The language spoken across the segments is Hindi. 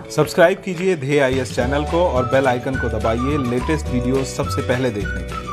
सब्सक्राइब कीजिए ध्येय आईएएस चैनल को और बेल आइकन को दबाइए लेटेस्ट वीडियो सबसे पहले देखने के लिए।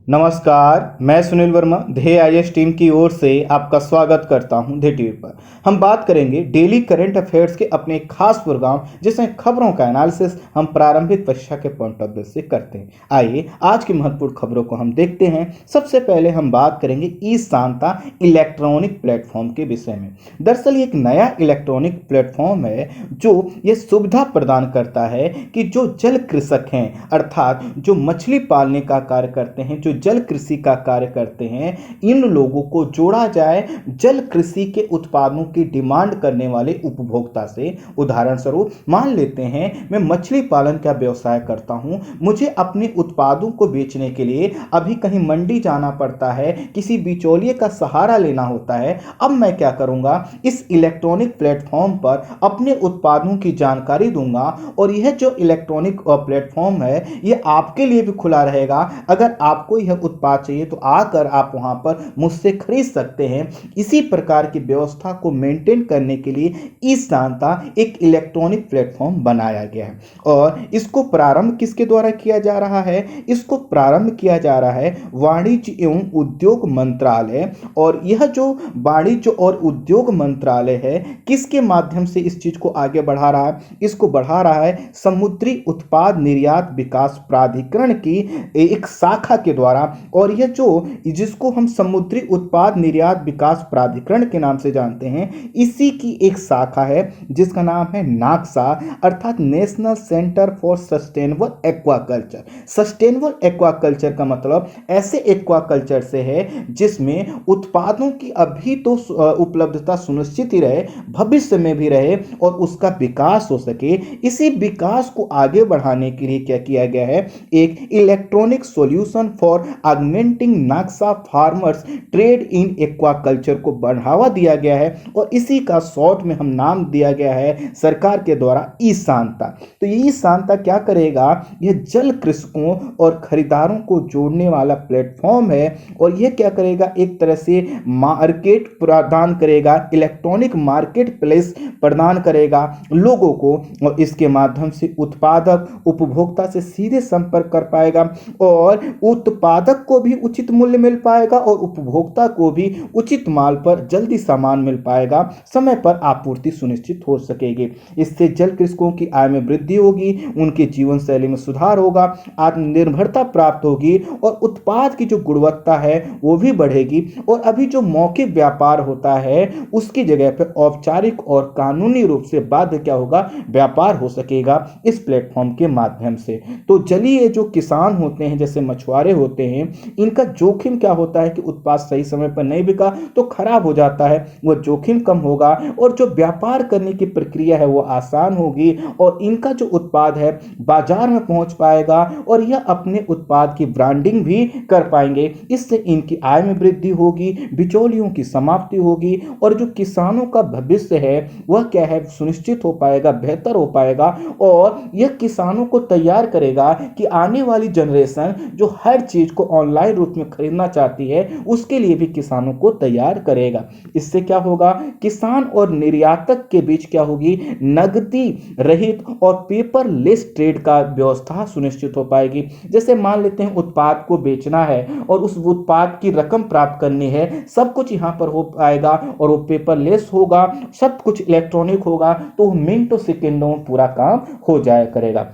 नमस्कार, मैं सुनील वर्मा ध्येय आईएएस टीम की ओर से आपका स्वागत करता हूं ध्येय टीवी पर। हम बात करेंगे डेली करंट अफेयर्स के अपने एक खास प्रोग्राम जिसमें खबरों का एनालिसिस हम प्रारंभिक परीक्षा के पॉइंट ऑफ व्यू से करते हैं। आइए आज की महत्वपूर्ण खबरों को हम देखते हैं। सबसे पहले हम बात करेंगे ई सांता इलेक्ट्रॉनिक प्लेटफॉर्म के विषय में। दरअसल ये एक नया इलेक्ट्रॉनिक प्लेटफॉर्म है जो ये सुविधा प्रदान करता है कि जो जल कृषक हैं, अर्थात जो मछली पालने का कार्य करते हैं, जो जल कृषि का कार्य करते हैं, इन लोगों को जोड़ा जाए जल कृषि के उत्पादों की डिमांड करने वाले उपभोक्ता से। उदाहरण स्वरूप मान लेते हैं मैं मछली पालन का व्यवसाय करता हूं, मुझे अपने उत्पादों को बेचने के लिए अभी कहीं मंडी जाना पड़ता है, किसी बिचौलिए का सहारा लेना होता है। अब मैं क्या करूंगा, इस इलेक्ट्रॉनिक प्लेटफॉर्म पर अपने उत्पादों की जानकारी दूंगा और यह जो इलेक्ट्रॉनिक प्लेटफॉर्म है यह आपके लिए भी खुला रहेगा। अगर आपको यह उत्पाद चाहिए तो आकर आप वहां पर मुझसे खरीद सकते हैं। इसी प्रकार की व्यवस्था को मेंटेन करने के लिए ई सांता एक इलेक्ट्रॉनिक प्लेटफॉर्म बनाया गया है और इसको प्रारंभ किसके द्वारा किया जा रहा है? इसको प्रारंभ किया जा रहा है वाणिज्य एवं उद्योग मंत्रालय। और यह जो वाणिज्य और उद्योग मंत्रालय है किसके माध्यम से इस चीज को आगे बढ़ा रहा है? इसको बढ़ा रहा है समुद्री उत्पाद निर्यात विकास प्राधिकरण की एक शाखा के द्वारा। और यह जो जिसको हम समुद्री उत्पाद निर्यात विकास प्राधिकरण के नाम से जानते हैं, इसी की एक शाखा है जिसका नाम है नाक्सा, अर्थात national centre for sustainable aquaculture. Sustainable aquaculture का मतलब ऐसे एक्वाकल्चर से है जिसमें उत्पादों की अभी तो उपलब्धता सुनिश्चित ही रहे, भविष्य में भी रहे और उसका विकास हो सके। इसी विकास को आगे बढ़ाने के लिए क्या किया गया है? एक electronic solution for augmenting NaCSA farmers trade in aquaculture को बढ़ावा दिया गया है और इसी का शॉर्ट में हम नाम दिया गया है सरकार के द्वारा ई सांता। तो ये ई सांता क्या करेगा? यह जल कृषकों और खरीदारों को जोड़ने वाला प्लेटफॉर्म है और यह क्या करेगा? एक तरह से मार्केट प्रदान करेगा, इलेक्ट्रॉनिक मार्केट प्लेस प्रदान करेगा लोगों को और इसके माध्यम से उत्पादक उपभोक्ता से सीधे संपर्क कर पाएगा और उत्पादक को भी उचित मूल्य मिल पाएगा और उपभोक्ता को भी उचित माल पर जल्दी सामान मिल पाएगा, समय पर आपूर्ति सुनिश्चित हो सकेगी। इससे जल कृषकों की आय में वृद्धि होगी, उनके जीवन शैली में सुधार होगा, आत्मनिर्भरता प्राप्त होगी और उत्पाद की जो गुणवत्ता है वो भी बढ़ेगी। और अभी जो मौखिक व्यापार होता है उसकी जगह पर औपचारिक और कानूनी रूप से बाध्य क्या होगा? व्यापार हो सकेगा इस प्लेटफॉर्म के माध्यम से। तो जलीय जो किसान होते हैं, जैसे मछुआरे होते हैं, इनका जोखिम क्या होता है कि उत्पाद सही समय पर नहीं बिका तो खराब हो जाता है, वो जोखिम कम होगा और जो व्यापार करने की प्रक्रिया है वो आसान होगी और इनका जो उत्पाद है बाजार में पहुंच पाएगा और यह अपने उत्पाद की ब्रांडिंग भी कर पाएंगे। इससे इनकी आय में वृद्धि होगी, बिचौलियों की समाप्ति होगी और जो किसानों का भविष्य है वह क्या है? सुनिश्चित हो पाएगा, बेहतर हो पाएगा और यह किसानों को तैयार करेगा कि आने वाली जनरेशन जो हर चीज को ऑनलाइन रूप में खरीदना चाहती है उसके लिए भी किसानों को तैयार करेगा। इससे क्या होगा? किसान और निर्यातक के बीच क्या होगी? नगदी रहित और पेपरलेस ट्रेड का व्यवस्था सुनिश्चित हो पाएगी। जैसे मान लेते हैं उत्पाद को बेचना है और उस उत्पाद की रकम प्राप्त करनी है, सब कुछ यहां पर हो पाएगा और वो पेपरलेस होगा, सब कुछ इलेक्ट्रॉनिक होगा, तो मिनटों सेकेंडों में पूरा काम हो जाया करेगा।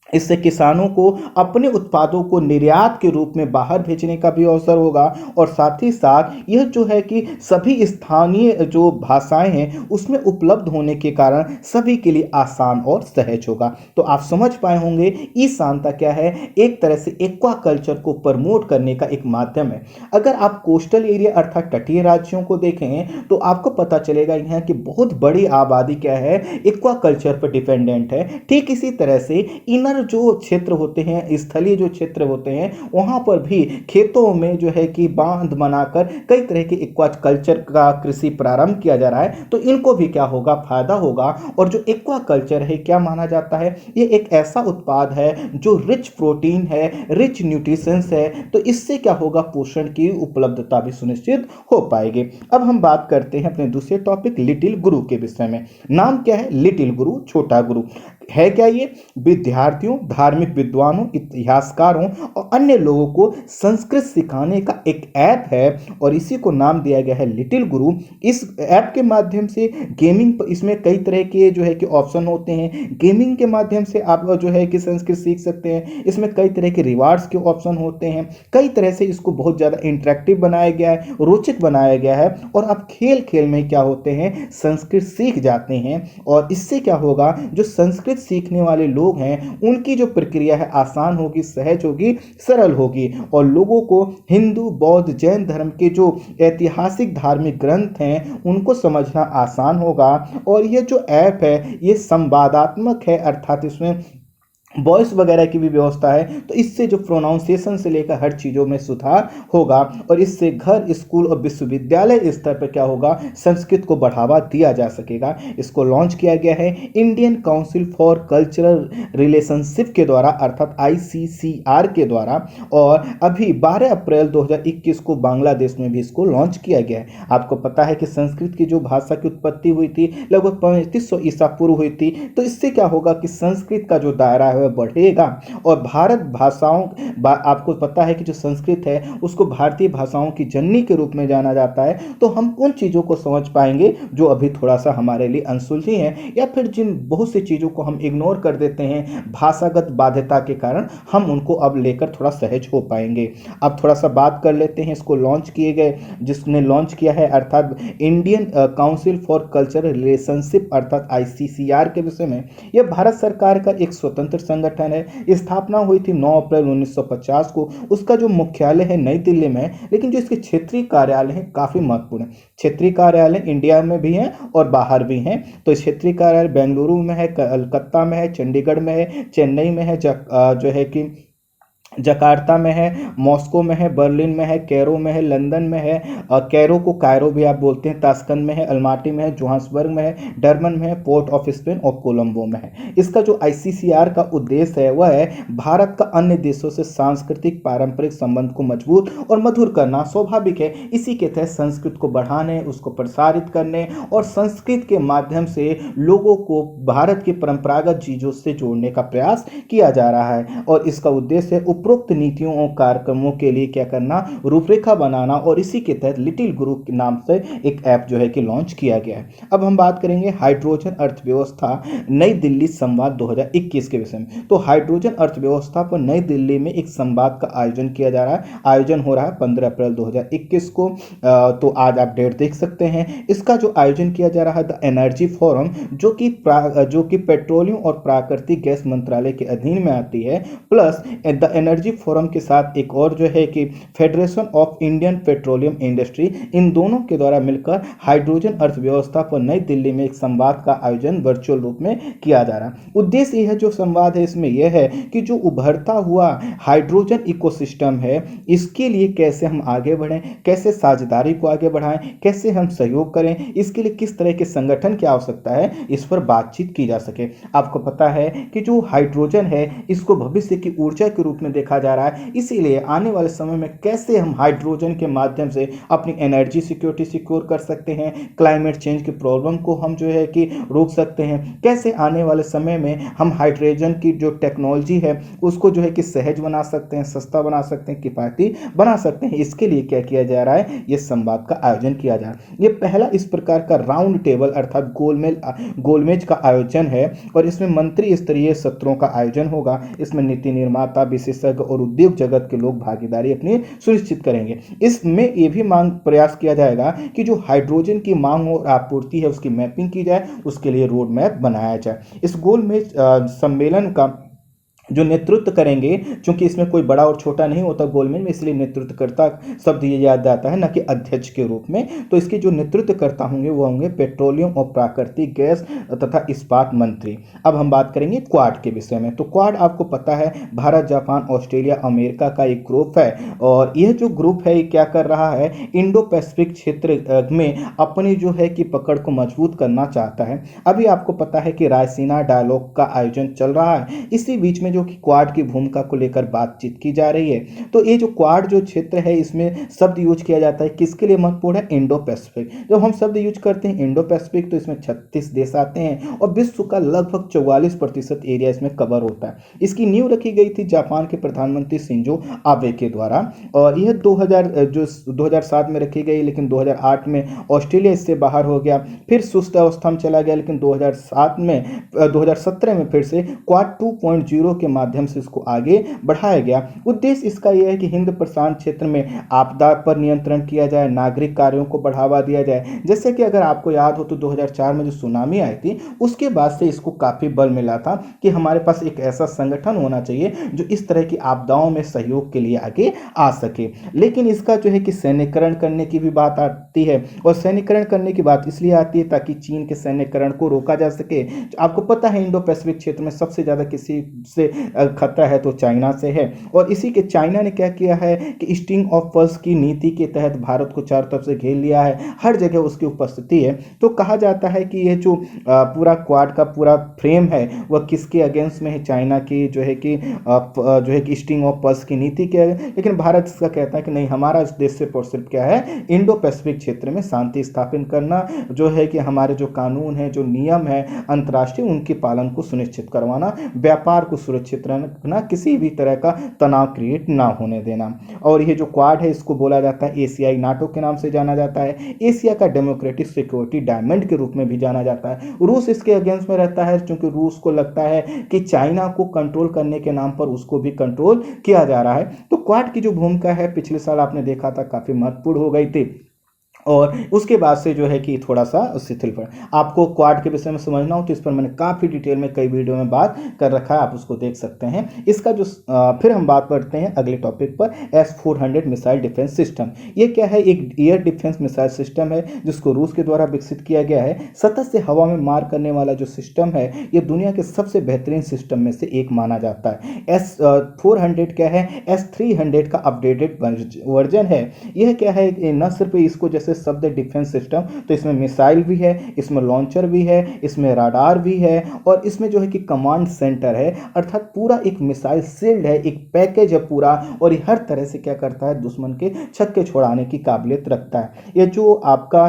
इससे किसानों को अपने उत्पादों को निर्यात के रूप में बाहर भेजने का भी अवसर होगा और साथ ही साथ यह जो है कि सभी स्थानीय जो भाषाएं हैं उसमें उपलब्ध होने के कारण सभी के लिए आसान और सहज होगा। तो आप समझ पाए होंगे ई सांता क्या है? एक तरह से एक्वाकल्चर को प्रमोट करने का एक माध्यम है। अगर आप कोस्टल एरिया अर्थात तटीय राज्यों को देखें तो आपको पता चलेगा यहाँ की बहुत बड़ी आबादी क्या है? एक्वाकल्चर पर डिपेंडेंट है। ठीक इसी तरह से इनर जो क्षेत्र होते हैं, स्थलीय जो क्षेत्र होते हैं, वहाँ पर भी खेतों में जो है कि बांध बनाकर कई तरह के एक्वा कल्चर का कृषि प्रारंभ किया जा रहा है। तो इनको भी क्या होगा, फायदा होगा। और जो एक्वा कल्चर है क्या माना जाता है, ये एक ऐसा उत्पाद है जो रिच प्रोटीन है, रिच न्यूट्रिशंस है, तो इससे क्या होगा, पोषण की उपलब्धता भी सुनिश्चित हो पाएगी। अब हम बात करते हैं अपने दूसरे टॉपिक लिटिल गुरु के विषय में। नाम क्या है, लिटिल गुरु, छोटा गुरु है क्या ये? विद्यार्थियों, धार्मिक विद्वानों, इतिहासकारों और अन्य लोगों को संस्कृत सिखाने का एक ऐप है और इसी को नाम दिया गया है लिटिल गुरु। इस ऐप के माध्यम से गेमिंग, इसमें कई तरह के जो है कि ऑप्शन होते हैं। गेमिंग के माध्यम से आप जो है कि संस्कृत सीख सकते हैं। इसमें कई तरह के रिवार्ड्स के ऑप्शन होते हैं। कई तरह से इसको बहुत ज़्यादा इंटरेक्टिव बनाया गया है, रोचक बनाया गया है और आप खेल खेल में क्या होते हैं, संस्कृत सीख जाते हैं। और इससे क्या होगा, जो संस्कृत सीखने वाले लोग हैं उनकी जो प्रक्रिया है आसान होगी, सहज होगी, सरल होगी और लोगों को हिंदू, बौद्ध, जैन धर्म के जो ऐतिहासिक धार्मिक ग्रंथ हैं उनको समझना आसान होगा। और ये जो ऐप है ये संवादात्मक है, अर्थात इसमें वॉइस वगैरह की भी व्यवस्था है। तो इससे जो प्रोनाउंसिएशन से लेकर हर चीज़ों में सुधार होगा और इससे घर, स्कूल और विश्वविद्यालय स्तर पर क्या होगा, संस्कृत को बढ़ावा दिया जा सकेगा। इसको लॉन्च किया गया है Indian council for cultural relationship के द्वारा, अर्थात ICCR के द्वारा। और अभी 12 अप्रैल 2021 को बांग्लादेश में भी इसको लॉन्च किया गया है। आपको पता है कि संस्कृत की जो भाषा की उत्पत्ति हुई थी लगभग 3500 ईसा पूर्व हुई थी। तो इससे क्या होगा कि संस्कृत का जो दायरा है बढ़ेगा और भारत भाषाओं, आपको पता है कि जो संस्कृत है उसको भारतीय भाषाओं की जननी के रूप में जाना जाता है। तो हम उन चीज़ों को समझ पाएंगे जो अभी थोड़ा सा हमारे लिए अनसुलझी हैं या फिर जिन बहुत सी चीज़ों को हम इग्नोर कर देते हैं भाषागत बाध्यता के कारण, हम उनको अब लेकर थोड़ा सहज हो पाएंगे। अब थोड़ा सा बात कर लेते हैं इसको लॉन्च किए गए, जिसने लॉन्च किया है अर्थात Indian council for cultural relationship अर्थात ICCR के विषय में। यह भारत सरकार का एक स्वतंत्र संगठन है। स्थापना हुई थी 9 अप्रैल 1950 को। उसका जो मुख्यालय है नई दिल्ली में है, लेकिन जो इसके क्षेत्रीय कार्यालय हैं काफ़ी महत्वपूर्ण है। क्षेत्रीय कार्यालय इंडिया में भी हैं और बाहर भी हैं। तो क्षेत्रीय कार्यालय बेंगलुरु में है, कलकत्ता में है, चंडीगढ़ में है, चेन्नई में है, जो है कि जकार्ता में है, मॉस्को में है, बर्लिन में है, कैरो में है, लंदन में है, कैरो को कायरो भी आप बोलते हैं, ताशकंद में है, अल्माटी में है, जोहान्सबर्ग में है, डरबन में है, पोर्ट ऑफ स्पेन और कोलंबो में है। इसका जो ICCR का उद्देश्य है वह है भारत का अन्य देशों से सांस्कृतिक पारंपरिक संबंध को मजबूत और मधुर करना। स्वाभाविक है, इसी के तहत संस्कृत को बढ़ाने, उसको प्रसारित करने और संस्कृत के माध्यम से लोगों को भारत की परंपरागत चीज़ों से जोड़ने का प्रयास किया जा रहा है। और इसका उद्देश्य है उपरोक्त नीतियों और कार्यक्रमों के लिए क्या करना, रूपरेखा बनाना। और इसी के तहत लिटिल गुरु के नाम से एक ऐप जो है कि लॉन्च किया गया है। अब हम बात करेंगे हाइड्रोजन अर्थव्यवस्था नई दिल्ली संवाद 2021 के विषय में। तो हाइड्रोजन अर्थव्यवस्था पर नई दिल्ली में एक संवाद का आयोजन किया जा रहा है। आयोजन हो रहा है 15 अप्रैल 2021 को। तो आज आप डेट देख सकते हैं। इसका जो आयोजन किया जा रहा है द एनर्जी फोरम, जो कि पेट्रोलियम और प्राकृतिक गैस मंत्रालय के अधीन में आती है, प्लस द एनर्जी फोरम के साथ एक और जो है कि Federation of Indian Petroleum Industry, इन दोनों के द्वारा मिलकर हाइड्रोजन अर्थव्यवस्था पर नई दिल्ली में एक संवाद का आयोजन वर्चुअल रूप में किया जा रहा है। उद्देश्य यह जो संवाद है इसमें यह है कि जो उभरता हुआ हाइड्रोजन इकोसिस्टम है इसके लिए कैसे हम आगे बढ़ें, कैसे साझेदारी को आगे बढ़ाएं, कैसे हम सहयोग करें, इसके लिए किस तरह के संगठन की आवश्यकता है, इस पर बातचीत की जा सके। आपको पता है कि जो हाइड्रोजन है इसको भविष्य की ऊर्जा के रूप में देखा जा रहा है। इसीलिए आने वाले समय में कैसे हम हाइड्रोजन के माध्यम से अपनी एनर्जी सिक्योरिटी सिक्योर कर सकते हैं, क्लाइमेट चेंज की प्रॉब्लम को हम जो है कि रोक सकते हैं, कैसे आने वाले समय में हम हाइड्रोजन की जो टेक्नोलॉजी है उसको जो है कि सहज बना सकते हैं, सस्ता बना सकते हैं, किफायती बना सकते हैं। इसके लिए क्या किया जा रहा है, ये संवाद का आयोजन किया जा रहा है। ये पहला इस प्रकार का राउंड टेबल अर्थात गोलमेज का आयोजन है और इसमें मंत्री स्तरीय सत्रों का आयोजन होगा। इसमें नीति निर्माता, विशेषज्ञ और उद्योग जगत के लोग भागीदारी अपनी सुनिश्चित करेंगे। इसमें यह भी प्रयास किया जाएगा कि जो हाइड्रोजन की मांग और आपूर्ति है उसकी मैपिंग की जाए, उसके लिए रोड मैप बनाया जाए। इस गोलमेज सम्मेलन का जो नेतृत्व करेंगे, चूंकि इसमें कोई बड़ा और छोटा नहीं होता गोलमेज में, इसलिए नेतृत्वकर्ता शब्द ये याद आता है, न कि अध्यक्ष के रूप में। तो इसके जो नेतृत्वकर्ता होंगे वो होंगे पेट्रोलियम और प्राकृतिक गैस तथा इस्पात मंत्री। अब हम बात करेंगे क्वाड के विषय में। तो क्वाड आपको पता है भारत, जापान, ऑस्ट्रेलिया, अमेरिका का एक ग्रुप है, और यह जो ग्रुप है ये क्या कर रहा है, इंडो पैसिफिक क्षेत्र में अपनी जो है कि पकड़ को मजबूत करना चाहता है। अभी आपको पता है कि रायसीना डायलॉग का आयोजन चल रहा है, इसी बीच में जो कि क्वाड की भूमिका को लेकर बातचीत की जा रही है। तो ये जो क्वाड जो क्षेत्र है, इसमें शब्द यूज किया जाता है, किसके लिए महत्वपूर्ण है, इंडो पैसिफिक। जब हम शब्द यूज करते हैं इंडो पैसिफिक, तो इसमें 36 देश आते हैं और विश्व का लगभग 44% एरिया इसमें कवर होता है। इसकी नींव रखी गई थी जापान के प्रधानमंत्री शिंजो आबे के द्वारा, और यह 2007 में रखी गई, लेकिन 2008 में ऑस्ट्रेलिया इससे बाहर हो गया, फिर सुस्त अवस्था में चला गया, लेकिन 2017 में फिर से क्वाड 2.0 के माध्यम से इसको आगे बढ़ाया गया। उद्देश्य इसका यह है कि हिंद प्रशांत क्षेत्र में आपदा पर नियंत्रण किया जाए, नागरिक कार्यों को बढ़ावा दिया जाए। जैसे कि अगर आपको याद हो तो 2004 में जो सुनामी आई थी, उसके बाद से इसको काफी बल मिला था कि हमारे पास एक ऐसा संगठन होना चाहिए जो इस तरह की आपदाओं में सहयोग के लिए आगे आ सके। लेकिन इसका जो है कि सैन्यकरण करने की भी बात आती है, और सैन्यकरण करने की बात इसलिए आती है ताकि चीन के सैन्यकरण को रोका जा सके। आपको पता है इंडो पैसिफिक क्षेत्र में सबसे ज्यादा किसी से खतरा है तो चाइना से है, और इसी के चाइना ने क्या किया है कि स्ट्रिंग ऑफ पर्ल्स की नीति के तहत भारत को चारों तरफ से घेर लिया है, हर जगह उसकी उपस्थिति है। तो कहा जाता है कि यह जो पूरा क्वाड का पूरा फ्रेम है वह किसके अगेंस्ट में है, चाइना की जो है कि स्ट्रिंग ऑफ पर्ल्स की नीति के। लेकिन भारत इसका कहता है कि नहीं, हमारा उद्देश्य सिर्फ और सिर्फ क्या है, इंडो पैसिफिक क्षेत्र में शांति स्थापित करना, जो है कि हमारे जो कानून है, जो नियम है अंतर्राष्ट्रीय, उनके पालन को सुनिश्चित करवाना, व्यापार को सुरक्षित रखना, किसी भी तरह का तनाव क्रिएट ना होने देना। और ये जो क्वाड है इसको बोला जाता है एशियाई नाटो के नाम से जाना जाता है, एशिया का डेमोक्रेटिक सिक्योरिटी डायमंड के रूप में भी जाना जाता है। रूस इसके अगेंस्ट में रहता है, क्योंकि रूस को लगता है कि चाइना को कंट्रोल करने के नाम पर उसको भी कंट्रोल किया जा रहा है। तो क्वाड की जो भूमिका है पिछले साल आपने देखा था काफी महत्वपूर्ण हो गई थी, और उसके बाद से जो है कि थोड़ा सा शिथिल पड़ा। आपको क्वाड के विषय में समझना हो तो इस पर मैंने काफ़ी डिटेल में कई वीडियो में बात कर रखा है, आप उसको देख सकते हैं। इसका जो फिर हम बात करते हैं अगले टॉपिक पर, S-400 मिसाइल डिफेंस सिस्टम। ये क्या है, एक एयर डिफेंस मिसाइल सिस्टम है जिसको रूस के द्वारा विकसित किया गया है। सतह से हवा में मार करने वाला जो सिस्टम है ये दुनिया के सबसे बेहतरीन सिस्टम में से एक माना जाता है। S-400 क्या है, S-300 का अपडेटेड वर्जन है। यह क्या है, न सिर्फ इसको जैसे शब्द डिफेंस सिस्टम, तो इसमें मिसाइल भी है, इसमें लॉन्चर भी है, इसमें राडार भी है, और इसमें जो है कि कमांड सेंटर है, अर्थात पूरा एक मिसाइल शील्ड है, एक पैकेज है पूरा, और ये हर तरह से क्या करता है, दुश्मन के छक्के छोड़ाने की काबिलियत रखता है। ये जो आपका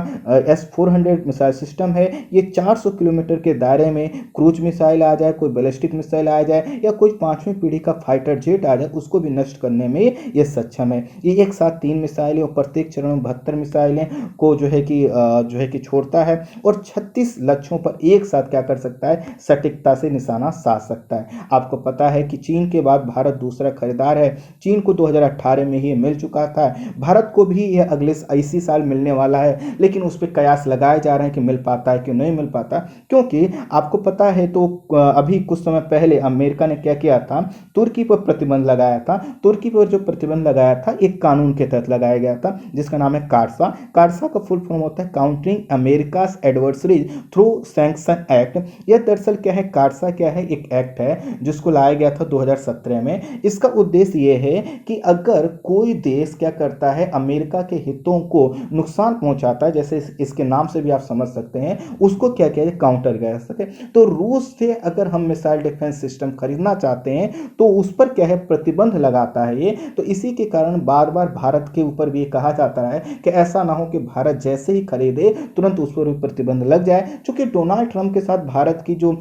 S-400 मिसाइल सिस्टम है, ये 400 किलोमीटर के दायरे में क्रूज मिसाइल आ जाए, कोई बैलिस्टिक मिसाइल आ जाए, या कोई 5वीं पीढ़ी का फाइटर जेट आ जाए, उसको भी नष्ट करने में ये सक्षम है। ये एक साथ 3 मिसाइलें और प्रत्येक चरण में 72 मिसाइलें को जो है कि छोड़ता है, और 36 लक्ष्यों पर एक साथ क्या कर सकता है, सटीकता से निशाना साध सकता है। आपको पता है कि चीन के बाद भारत दूसरा खरीदार है। चीन को 2018 में ही मिल चुका था, भारत को भी यह अगले इसी साल मिलने वाला है, लेकिन उस पर कयास लगाए जा रहे हैं कि मिल पाता है कि नहीं मिल पाता। क्योंकि आपको पता है तो अभी कुछ समय पहले अमेरिका ने क्या किया था, तुर्की पर प्रतिबंध लगाया था। तुर्की पर जो प्रतिबंध लगाया था एक कानून के तहत लगाया गया था जिसका नाम है कार्सा। कार्सा का फुल फॉर्म होता है countering America's adversaries through sanction act. यह दरअसल क्या है, कार्सा क्या है, एक एक्ट है जिसको लाया गया था 2017 में। इसका उद्देश्य यह है कि अगर कोई देश क्या करता है, अमेरिका के हितों को नुकसान पहुंचाता है, जैसे इसके नाम से भी आप समझ सकते हैं, उसको क्या किया जाए, काउंटर किया जा सके। तो रूस से अगर हम मिसाइल डिफेंस सिस्टम खरीदना चाहते हैं तो उस पर क्या है, प्रतिबंध लगाता है ये। तो इसी के कारण बार बार भारत के ऊपर भी कहा जाता है कि ऐसा ना हो कि भारत जैसे ही खरीदे तुरंत उस पर भी प्रतिबंध लग जाए। क्योंकि डोनाल्ड ट्रंप के साथ भारत की जो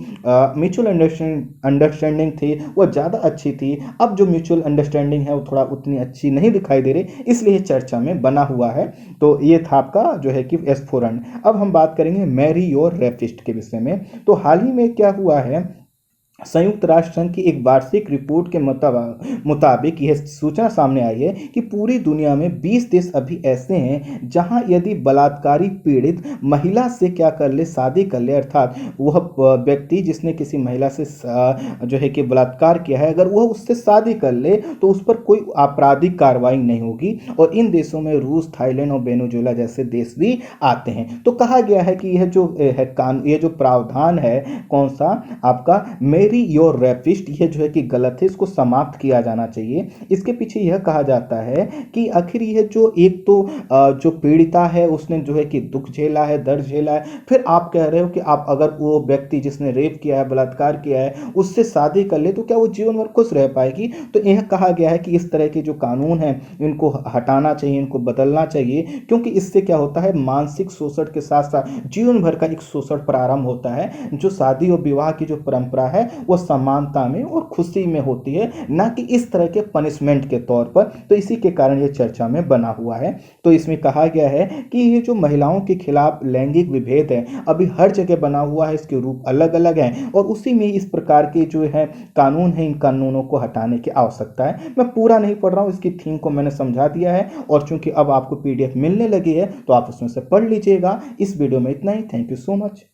म्यूचुअल अंडरस्टैंडिंग थी वो ज़्यादा अच्छी थी। अब जो म्यूचुअल अंडरस्टैंडिंग है वो थोड़ा उतनी अच्छी नहीं दिखाई दे रही, इसलिए चर्चा में बना हुआ है। तो ये था आपका जो है कि S-400। अब हम बात करेंगे मैरी योर रेपिस्ट के विषय में। तो हाल ही में क्या हुआ है संयुक्त राष्ट्र संघ की एक वार्षिक रिपोर्ट के मुताबिक यह सूचना सामने आई है कि पूरी दुनिया में 20 देश अभी ऐसे हैं जहां यदि बलात्कारी पीड़ित महिला से क्या कर ले, शादी कर ले, अर्थात वह व्यक्ति जिसने किसी महिला से जो है कि बलात्कार किया है, अगर वह उससे शादी कर ले तो उस पर कोई आपराधिक कार्रवाई नहीं होगी। और इन देशों में रूस, थाईलैंड और वेनेजुएला जैसे देश भी आते हैं। तो कहा गया है कि यह जो है ये जो प्रावधान है, कौन सा, आपका मेरी योर रेपिस्ट, यह जो है कि गलत है, इसको समाप्त किया जाना चाहिए। इसके पीछे यह कहा जाता है कि आखिर यह जो एक तो जो पीड़िता है उसने जो है कि दुख झेला है, दर्द झेला है, फिर आप कह रहे हो कि आप अगर वो व्यक्ति जिसने रेप किया है, बलात्कार किया है, उससे शादी कर ले तो क्या वो जीवन भर खुश रह पाएगी? तो यह कहा गया है कि इस तरह के जो कानून हैं इनको हटाना चाहिए, इनको बदलना चाहिए, क्योंकि इससे क्या होता है, मानसिक शोषण के साथ साथ जीवन भर का एक शोषण प्रारंभ होता है। जो शादी और विवाह की जो परंपरा है वो समानता में और खुशी में होती है, ना कि इस तरह के पनिशमेंट के तौर पर। तो इसी के कारण ये चर्चा में बना हुआ है। तो इसमें कहा गया है कि ये जो महिलाओं के खिलाफ लैंगिक विभेद है अभी हर जगह बना हुआ है, इसके रूप अलग अलग हैं और उसी में इस प्रकार के जो है कानून है, इन कानूनों को हटाने की आवश्यकता है। मैं पूरा नहीं पढ़ रहा हूँ, इसकी थीम को मैंने समझा दिया है और चूंकि अब आपको PDF मिलने लगी है तो आप उसमें से पढ़ लीजिएगा। इस वीडियो में इतना ही। Thank you so much.